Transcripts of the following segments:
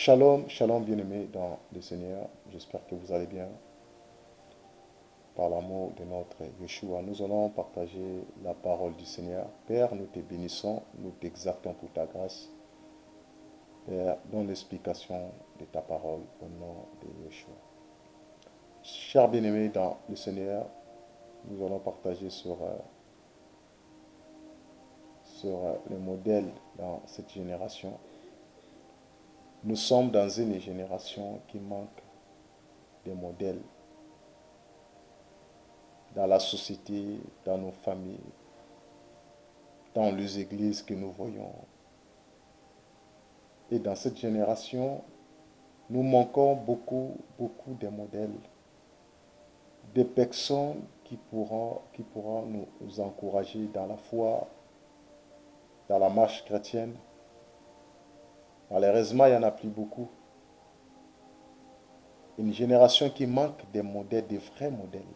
Shalom, shalom bien-aimés dans le Seigneur. J'espère que vous allez bien. Par l'amour de notre Yeshua, nous allons partager la parole du Seigneur. Père, nous te bénissons, nous t'exaltons pour ta grâce. Père, donne l'explication de ta parole au nom de Yeshua. Chers bien-aimés dans le Seigneur, nous allons partager sur le modèle dans cette génération. Nous sommes dans une génération qui manque de modèles dans la société, dans nos familles, dans les églises que nous voyons. Et dans cette génération, nous manquons beaucoup de modèles, de personnes qui pourront nous encourager dans la foi, dans la marche chrétienne. Malheureusement, il n'y en a plus beaucoup. Une génération qui manque des modèles, des vrais modèles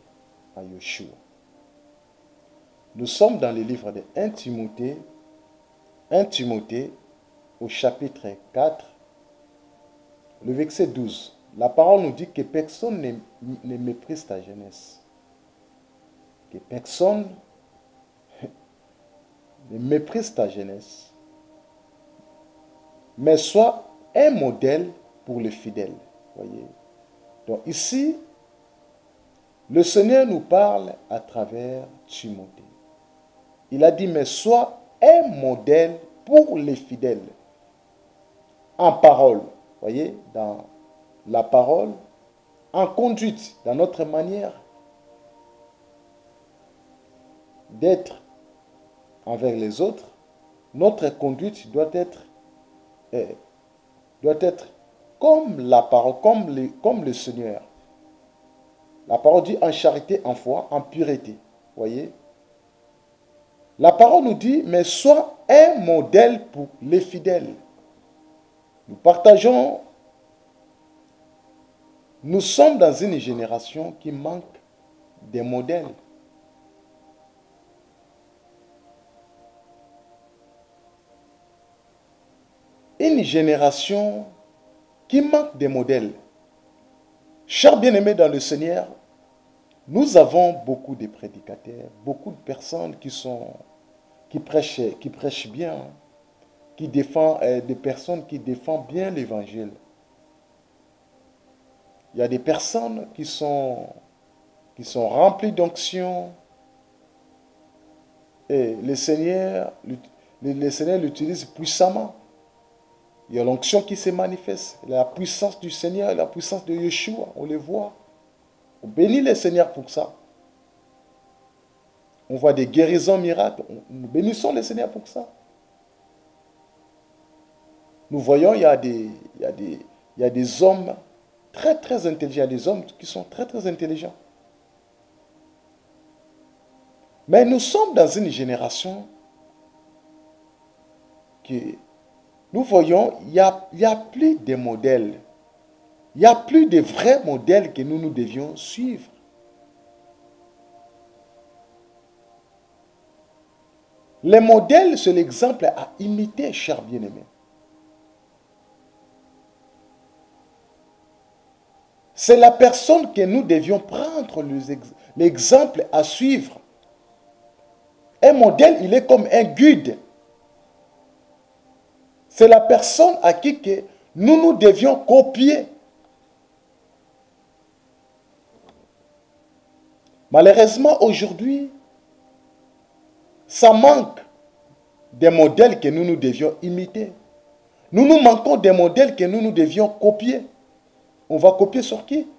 à Yeshua. Nous sommes dans le livre de 1 Timothée au chapitre 4, le verset 12. La parole nous dit que personne ne méprise ta jeunesse. Que personne ne méprise ta jeunesse. Mais sois un modèle pour les fidèles. Voyez. Donc ici, le Seigneur nous parle à travers Timothée. Il a dit, mais sois un modèle pour les fidèles. En parole, voyez, dans la parole, en conduite, dans notre manière d'être envers les autres, notre conduite doit être comme la parole, comme le Seigneur. La parole dit en charité, en foi, en pureté. Voyez? La parole nous dit, mais sois un modèle pour les fidèles. Nous partageons, nous sommes dans une génération qui manque des modèles. Une génération qui manque des modèles. Chers bien-aimés dans le Seigneur, nous avons beaucoup de prédicateurs, beaucoup de personnes qui prêchent bien, qui défendent, des personnes qui défendent bien l'évangile. Il y a des personnes qui sont remplies d'onction et le Seigneur l'utilise puissamment. Il y a l'onction qui se manifeste, la puissance du Seigneur, la puissance de Yeshua, on les voit. On bénit le Seigneur pour ça. On voit des guérisons miracles, nous bénissons le Seigneur pour ça. Nous voyons, il y a des hommes très intelligents, des hommes qui sont très intelligents. Mais nous sommes dans une génération qui... Nous voyons, il n'y a plus de modèles. Il n'y a plus de vrais modèles que nous devions suivre. Les modèles, c'est l'exemple à imiter, chers bien-aimés. C'est la personne que nous devions prendre l'exemple à suivre. Un modèle, il est comme un guide. C'est la personne à qui que nous devions copier. Malheureusement, aujourd'hui, ça manque des modèles que nous devions imiter. Nous manquons des modèles que nous devions copier. On va copier sur qui?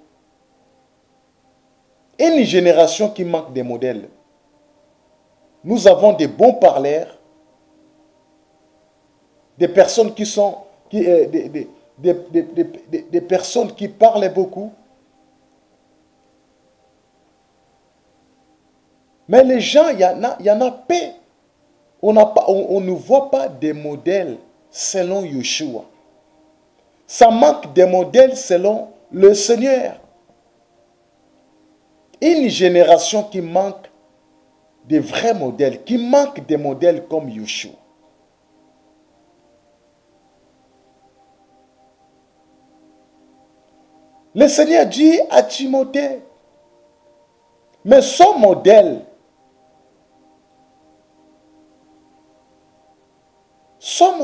Une génération qui manque des modèles. Nous avons des bons parleurs, des personnes des personnes qui parlent beaucoup. Mais les gens, il y en a peu. On ne voit pas des modèles selon Yeshua. Ça manque des modèles selon le Seigneur. Une génération qui manque de vrais modèles, qui manque des modèles comme Yeshua. Le Seigneur dit à Timothée, mais son modèle, soit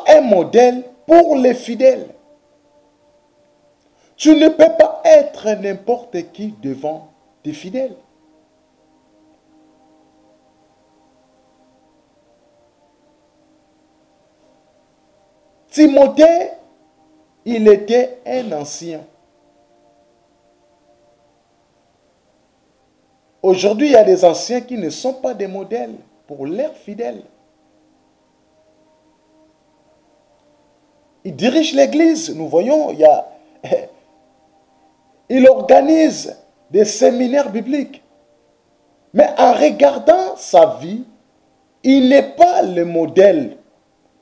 un modèle pour les fidèles. Tu ne peux pas être n'importe qui devant tes fidèles. Timothée, il était un ancien. Aujourd'hui, il y a des anciens qui ne sont pas des modèles pour leurs fidèles. Il dirige l'église, nous voyons, il organise des séminaires bibliques. Mais en regardant sa vie, il n'est pas le modèle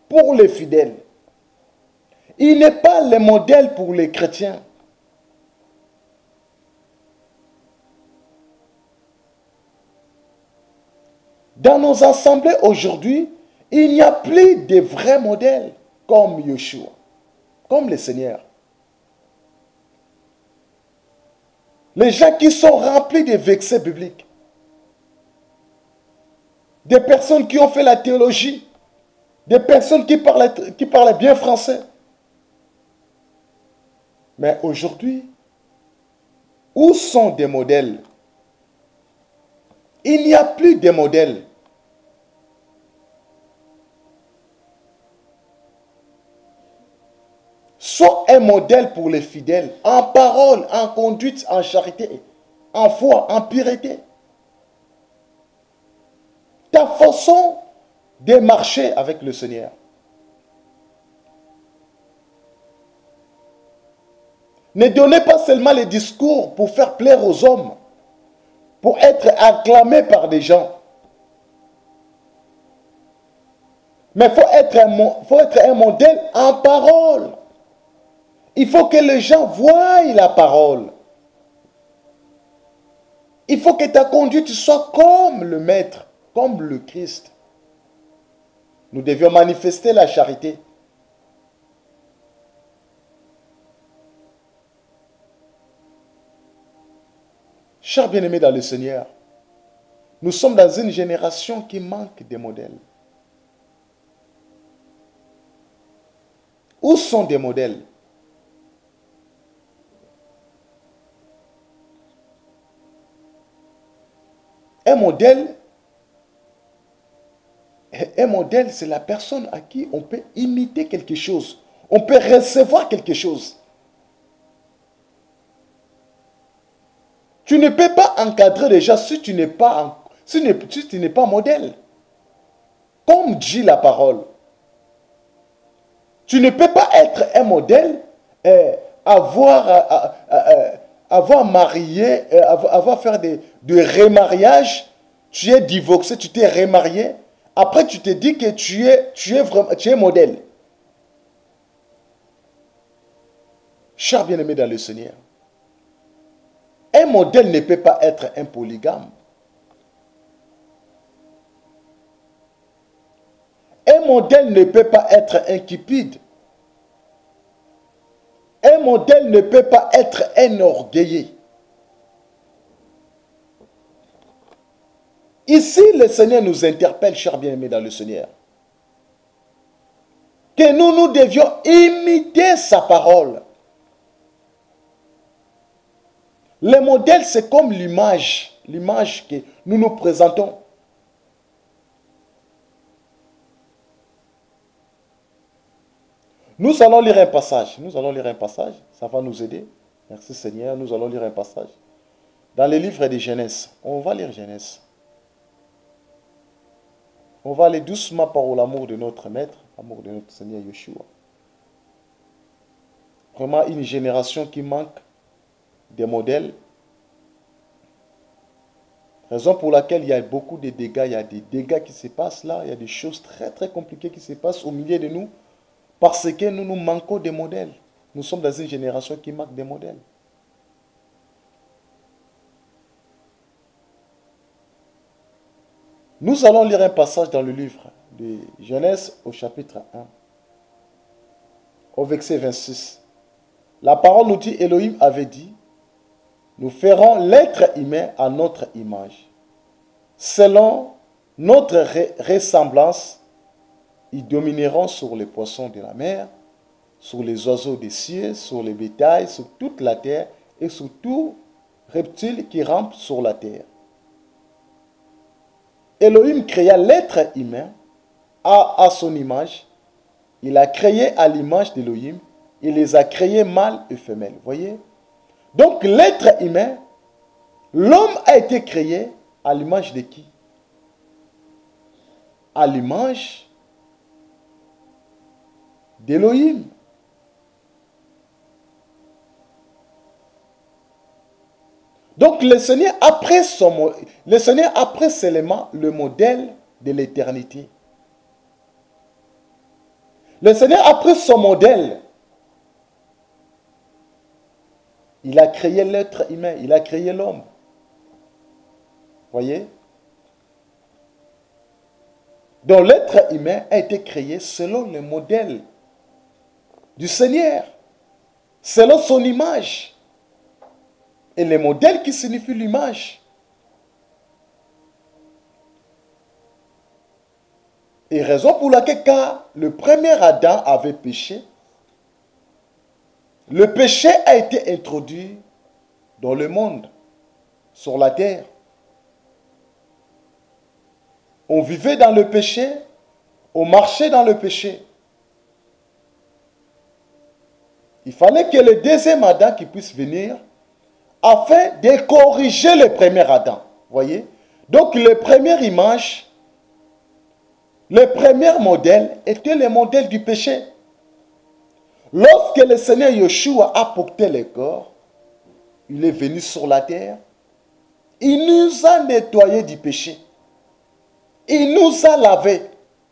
pour les fidèles. Il n'est pas le modèle pour les chrétiens. Dans nos assemblées aujourd'hui, il n'y a plus de vrais modèles comme Yeshua, comme le Seigneur. Les gens qui sont remplis de versets bibliques, des personnes qui ont fait la théologie, des personnes qui parlent bien français. Mais aujourd'hui, où sont des modèles? Il n'y a plus de modèles. Sois un modèle pour les fidèles, en parole, en conduite, en charité, en foi, en pureté. Ta façon de marcher avec le Seigneur. Ne donnez pas seulement les discours pour faire plaire aux hommes, pour être acclamé par des gens. Mais il faut être un modèle en parole. Il faut que les gens voient la parole. Il faut que ta conduite soit comme le Maître, comme le Christ. Nous devions manifester la charité. Chers bien-aimés dans le Seigneur, nous sommes dans une génération qui manque de modèles. Où sont des modèles? Un modèle, c'est la personne à qui on peut imiter quelque chose. On peut recevoir quelque chose. Tu ne peux pas encadrer les gens si tu n'es pas, modèle. Comme dit la parole. Tu ne peux pas être un modèle, avoir marié, avoir fait de remariage. Tu es divorcé, tu t'es remarié. Après, tu te dis que tu es modèle. Chers bien-aimés dans le Seigneur, un modèle ne peut pas être un polygame. Un modèle ne peut pas être un cupide. Un modèle ne peut pas être un orgueilleux. Ici, le Seigneur nous interpelle, chers bien-aimés dans le Seigneur, que nous devions imiter sa parole. Le modèle, c'est comme l'image que nous nous présentons. Nous allons lire un passage. Ça va nous aider. Merci Seigneur. Nous allons lire un passage. Dans le livre de Genèse. On va lire Genèse. On va aller doucement par l'amour de notre Maître, l'amour de notre Seigneur Yeshua. Vraiment une génération qui manque des modèles. Raison pour laquelle il y a beaucoup de dégâts. Il y a des dégâts qui se passent là. Il y a des choses très très compliquées qui se passent au milieu de nous. Parce que nous manquons des modèles. Nous sommes dans une génération qui manque des modèles. Nous allons lire un passage dans le livre de Genèse au chapitre 1, au verset 26. La parole nous dit, Elohim avait dit, nous ferons l'être humain à notre image. Selon notre ressemblance, ils domineront sur les poissons de la mer, sur les oiseaux des cieux, sur les bétails, sur toute la terre et sur tout reptile qui rampe sur la terre. Elohim créa l'être humain à son image. Il a créé à l'image d'Elohim. Il les a créés mâles et femelles. Voyez? Donc l'être humain, l'homme a été créé à l'image de qui? À l'image d'Elohim. Donc le Seigneur a pris seulement le modèle de l'éternité. Le Seigneur a pris son modèle. Il a créé l'être humain, il a créé l'homme. Voyez? Donc l'être humain a été créé selon le modèle du Seigneur, selon son image. Et le modèle qui signifie l'image. Et raison pour laquelle, car le premier Adam avait péché, le péché a été introduit dans le monde, sur la terre. On vivait dans le péché, on marchait dans le péché. Il fallait que le deuxième Adam qui puisse venir afin de corriger le premier Adam. Voyez? Donc, la première image, le premier modèle était le modèle du péché. Lorsque le Seigneur Yeshua a porté le corps, il est venu sur la terre, il nous a nettoyés du péché. Il nous a lavés.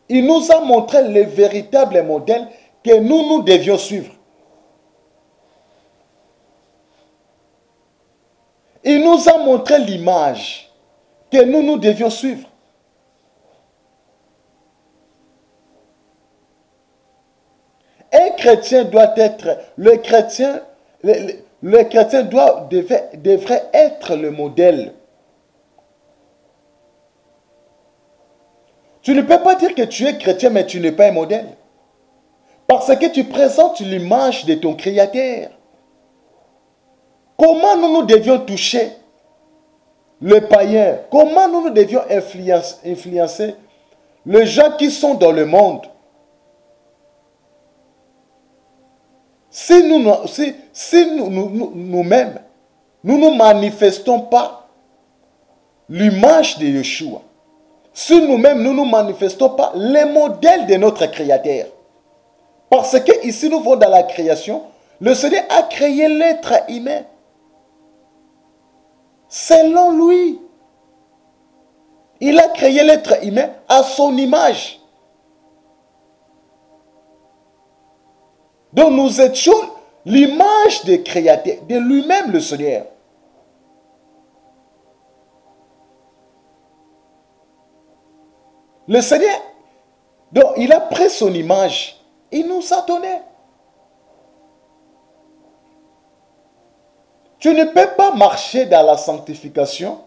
Il nous a montré le véritable modèle que nous devions suivre. Il nous a montré l'image que nous devions suivre. Un chrétien doit être, le chrétien devrait être le modèle. Tu ne peux pas dire que tu es chrétien, mais tu n'es pas un modèle. Parce que tu présentes l'image de ton Créateur. Comment nous devions toucher le païen? Comment nous devions influencer les gens qui sont dans le monde? Si nous-mêmes, nous ne manifestons pas l'image de Yeshua, si nous-mêmes, nous ne manifestons pas les modèles de notre Créateur, parce que ici nous voyons dans la création, le Seigneur a créé l'être humain selon lui. Il a créé l'être humain à son image. Donc nous étions l'image des créateurs, de lui-même le Seigneur. Le Seigneur, donc il a pris son image, il nous a donné. Tu ne peux pas marcher dans la sanctification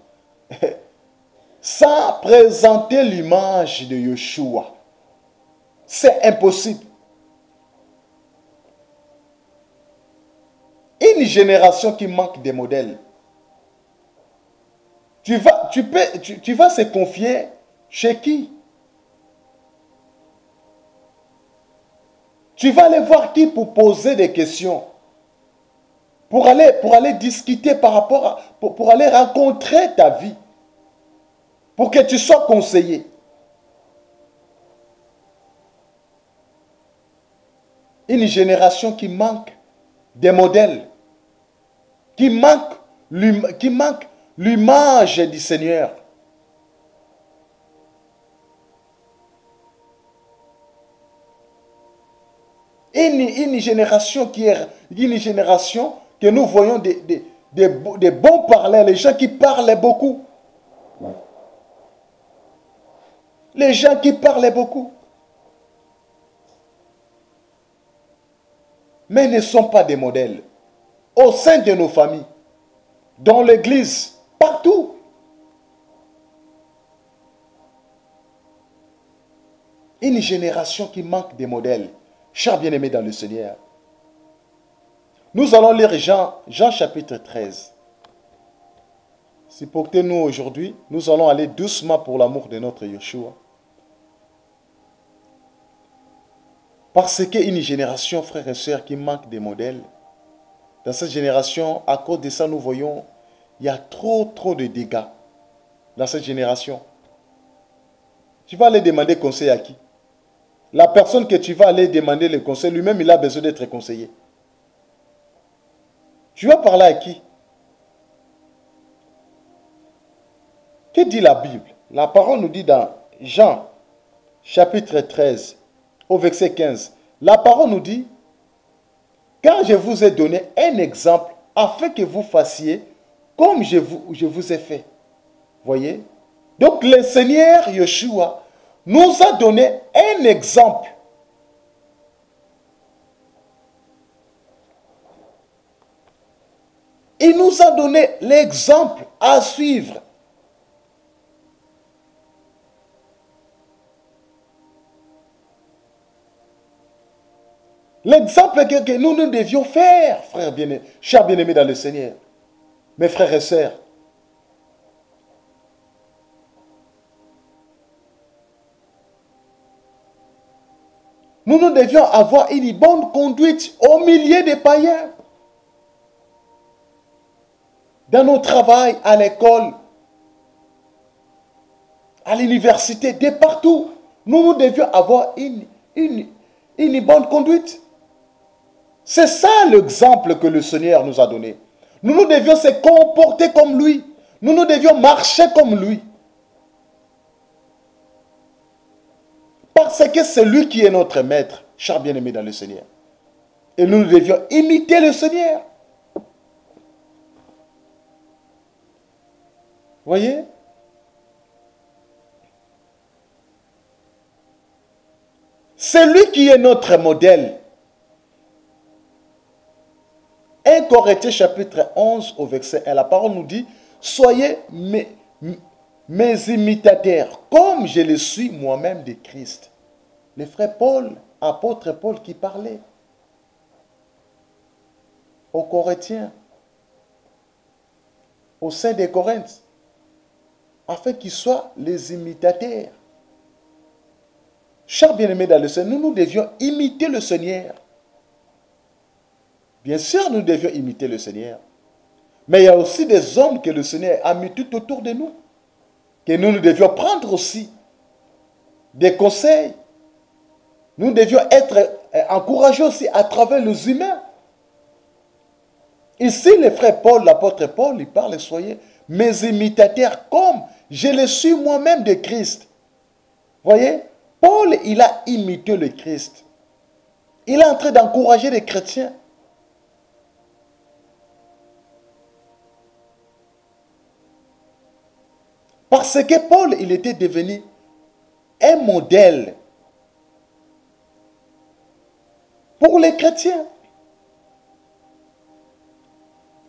sans présenter l'image de Yeshua. C'est impossible. Une génération qui manque de modèles. Tu vas se confier chez qui? Tu vas aller voir qui pour poser des questions? Pour aller discuter par rapport à... Pour aller rencontrer ta vie. Pour que tu sois conseillé. Une génération qui manque des modèles. Qui manque l'image du Seigneur. Une génération qui est une génération que nous voyons des bons parleurs, les gens qui parlent beaucoup. Les gens qui parlaient beaucoup, mais ne sont pas des modèles. Au sein de nos familles, dans l'église, partout. Une génération qui manque de modèles. Chers bien-aimés dans le Seigneur. Nous allons lire Jean chapitre 13. Supportez-nous aujourd'hui. Nous allons aller doucement pour l'amour de notre Yeshua. Parce qu'une génération, frères et sœurs, qui manque de modèles. Dans cette génération, à cause de ça, nous voyons, il y a trop de dégâts dans cette génération. Tu vas aller demander conseil à qui? La personne que tu vas aller demander le conseil, lui-même, il a besoin d'être conseillé. Tu vas parler à qui? Que dit la Bible? La parole nous dit dans Jean, chapitre 13, au verset 15. La parole nous dit, car je vous ai donné un exemple, afin que vous fassiez comme je vous ai fait. Voyez? Donc le Seigneur Yeshua nous a donné un exemple. Il nous a donné l'exemple à suivre. L'exemple que nous devions faire, frères bien-aimés, chers bien-aimés dans le Seigneur, mes frères et sœurs. Nous devions avoir une bonne conduite au milieu des païens. Dans nos travails, à l'école, à l'université, de partout. Nous devions avoir une bonne conduite. C'est ça l'exemple que le Seigneur nous a donné. Nous devions se comporter comme lui. Nous devions marcher comme lui. Parce que c'est lui qui est notre maître, chers bien-aimés dans le Seigneur. Et nous devions imiter le Seigneur. Voyez? C'est lui qui est notre modèle. 1 Corinthiens chapitre 11 au verset 1, la parole nous dit, soyez mes imitateurs, comme je le suis moi-même de Christ. Le frère Paul, apôtre Paul qui parlait aux Corinthiens, au sein des Corinthes, afin qu'ils soient les imitateurs. Chers bien-aimés dans le Seigneur, nous devions imiter le Seigneur. Bien sûr, nous devions imiter le Seigneur. Mais il y a aussi des hommes que le Seigneur a mis tout autour de nous. Que nous devions prendre aussi des conseils. Nous devions être encouragés aussi à travers les humains. Ici, le frère Paul, l'apôtre Paul, il parle, soyez mes imitateurs comme je le suis moi-même de Christ. Voyez, Paul, il a imité le Christ. Il est en train d'encourager les chrétiens. Parce que Paul, il était devenu un modèle pour les chrétiens.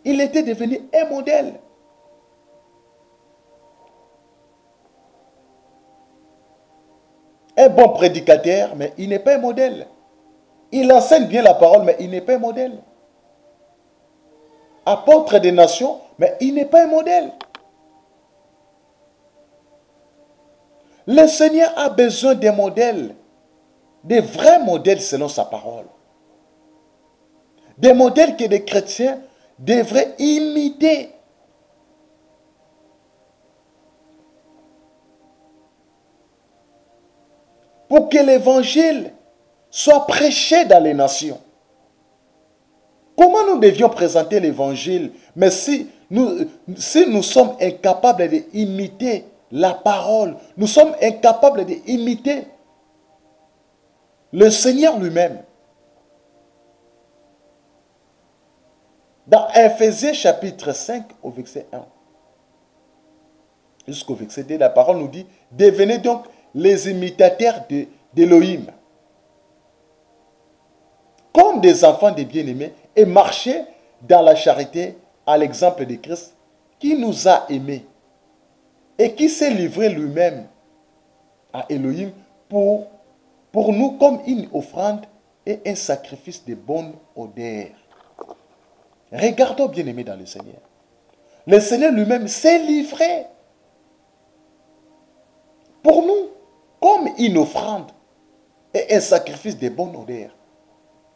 Il était devenu un modèle. Un bon prédicateur, mais il n'est pas un modèle. Il enseigne bien la parole, mais il n'est pas un modèle. Apôtre des nations, mais il n'est pas un modèle. Le Seigneur a besoin des modèles, des vrais modèles selon sa parole. Des modèles que les chrétiens devraient imiter. Pour que l'évangile soit prêché dans les nations. Comment nous devions présenter l'évangile? Mais si nous sommes incapables d'imiter la parole, nous sommes incapables d'imiter le Seigneur lui-même. Dans Ephésiens chapitre 5 au verset 1 jusqu'au verset 2, la parole nous dit, devenez donc les imitateurs d'Élohim, comme des enfants des bien-aimés, et marcher dans la charité à l'exemple de Christ qui nous a aimés et qui s'est livré lui-même à Élohim pour nous comme une offrande et un sacrifice de bonne odeur. Regardons bien-aimés dans le Seigneur. Le Seigneur lui-même s'est livré pour nous comme une offrande et un sacrifice de bonne odeur.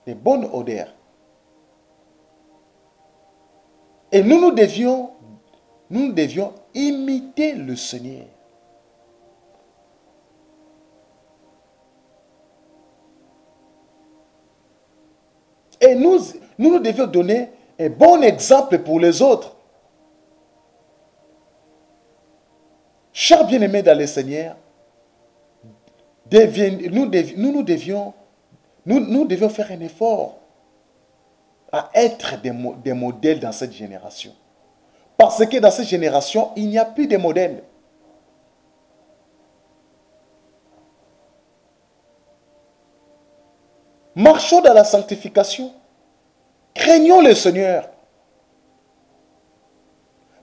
De bonne odeur. Et nous devions imiter le Seigneur. Et nous devions donner un bon exemple pour les autres. Chers bien-aimés dans le Seigneur, nous devions faire un effort à être des modèles dans cette génération. Parce que dans cette génération, il n'y a plus de modèles. Marchons dans la sanctification. Craignons le Seigneur.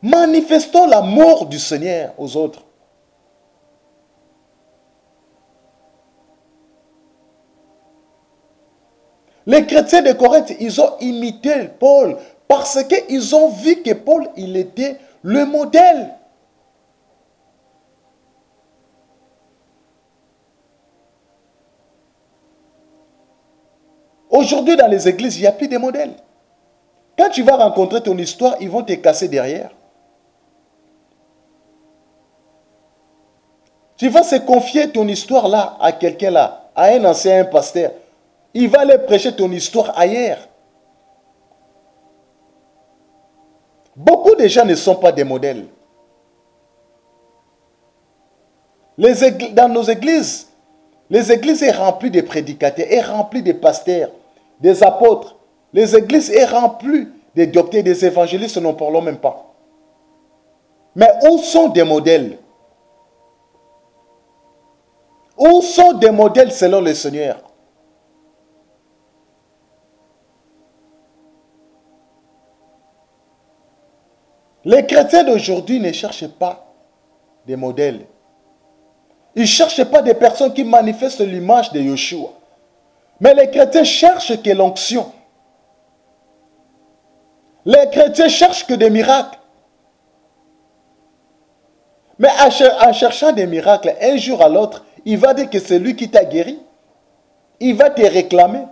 Manifestons l'amour du Seigneur aux autres. Les chrétiens de Corinthe, ils ont imité Paul parce qu'ils ont vu que Paul, il était le modèle. Aujourd'hui, dans les églises, il n'y a plus de modèles. Quand tu vas rencontrer ton histoire, ils vont te casser derrière. Tu vas se confier ton histoire là à quelqu'un là, à un ancien pasteur. Il va aller prêcher ton histoire ailleurs. Beaucoup de gens ne sont pas des modèles. Dans nos églises, les églises sont remplies de prédicateurs, sont remplies de pasteurs, des apôtres. Les églises sont remplies des docteurs, des évangélistes, n'en parlons même pas. Mais où sont des modèles? Où sont des modèles selon le Seigneur? Les chrétiens d'aujourd'hui ne cherchent pas des modèles. Ils ne cherchent pas des personnes qui manifestent l'image de Yeshua. Mais les chrétiens cherchent que l'onction. Les chrétiens cherchent que des miracles. Mais en cherchant des miracles, un jour à l'autre, il va dire que c'est lui qui t'a guéri. Il va te réclamer.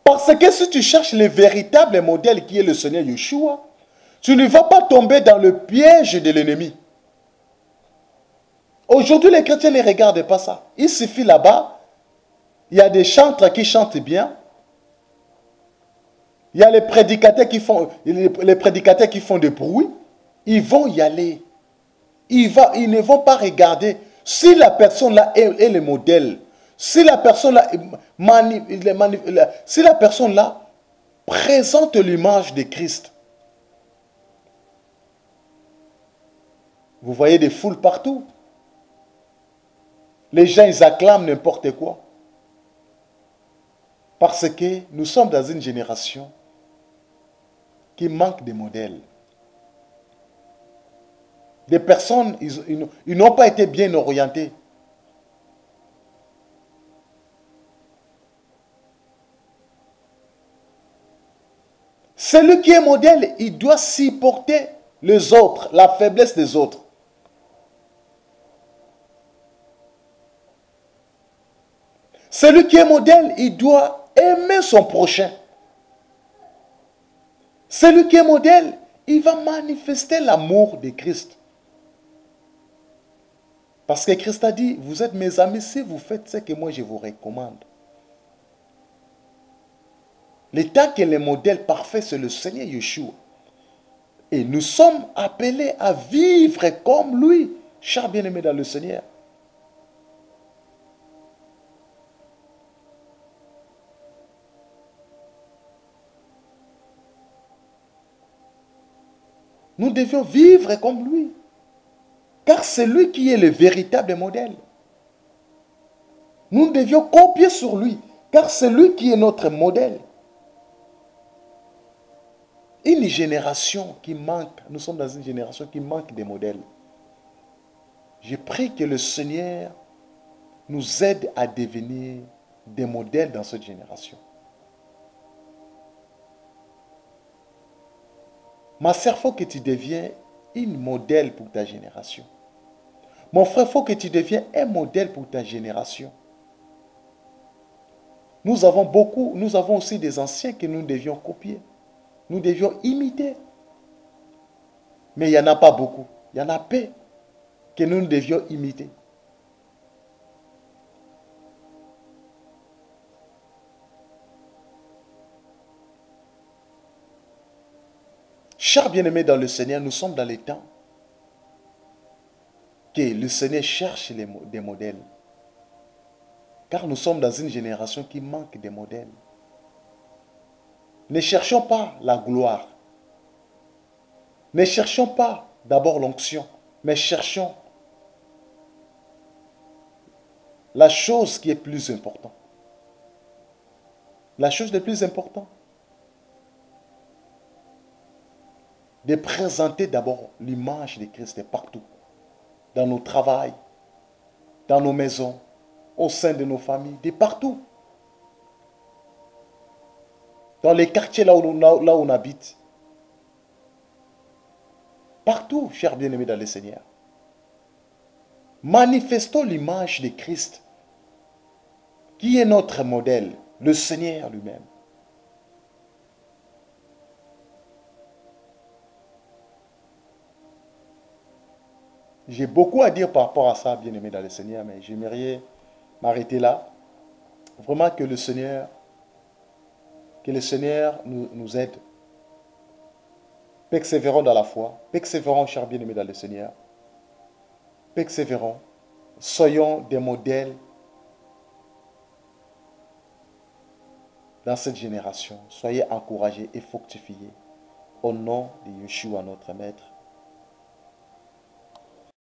Parce que si tu cherches le véritable modèle qui est le Seigneur Yeshua, tu ne vas pas tomber dans le piège de l'ennemi. Aujourd'hui, les chrétiens ne regardent pas ça. Il suffit là-bas, il y a des chantres qui chantent bien. Il y a les prédicateurs qui font des bruits. Ils vont y aller. Ils ne vont pas regarder si la personne là est le modèle. Si la personne là, si la personne là présente l'image de Christ. Vous voyez des foules partout. Les gens, ils acclament n'importe quoi. Parce que nous sommes dans une génération qui manque de modèles. Des personnes, ils n'ont pas été bien orientés. Celui qui est modèle, il doit supporter les autres, la faiblesse des autres. Celui qui est modèle, il doit aimer son prochain. Celui qui est modèle, il va manifester l'amour de Christ. Parce que Christ a dit, vous êtes mes amis si vous faites ce que moi je vous recommande. L'état que le modèle parfait, c'est le Seigneur Yeshua. Et nous sommes appelés à vivre comme lui, chers bien-aimés dans le Seigneur. Nous devions vivre comme lui. Car c'est lui qui est le véritable modèle. Nous devions copier sur lui, car c'est lui qui est notre modèle. Une génération qui manque, nous sommes dans une génération qui manque des modèles. Je prie que le Seigneur nous aide à devenir des modèles dans cette génération. Ma sœur, il faut que tu deviennes une modèle pour ta génération. Mon frère, il faut que tu deviennes un modèle pour ta génération. Nous avons aussi des anciens que nous devions copier. Nous devions imiter. Mais il n'y en a pas beaucoup. Il y en a peu que nous devions imiter. Chers bien-aimés dans le Seigneur, nous sommes dans les temps que le Seigneur cherche des modèles. Car nous sommes dans une génération qui manque de modèles. Ne cherchons pas la gloire. Ne cherchons pas d'abord l'onction, mais cherchons la chose qui est plus importante. La chose la plus importante. De présenter d'abord l'image de Christ partout. Dans nos travails, dans nos maisons, au sein de nos familles, de partout. Dans les quartiers là où on habite. Partout, chers bien-aimés dans le Seigneur. Manifestons l'image de Christ, qui est notre modèle, le Seigneur lui-même. J'ai beaucoup à dire par rapport à ça, bien-aimés dans le Seigneur, mais j'aimerais m'arrêter là. Vraiment que le Seigneur nous aide. Persévérons dans la foi. Persévérons, chers bien-aimés dans le Seigneur. Persévérons. Soyons des modèles dans cette génération. Soyez encouragés et fructifiés. Au nom de Yeshua, notre Maître.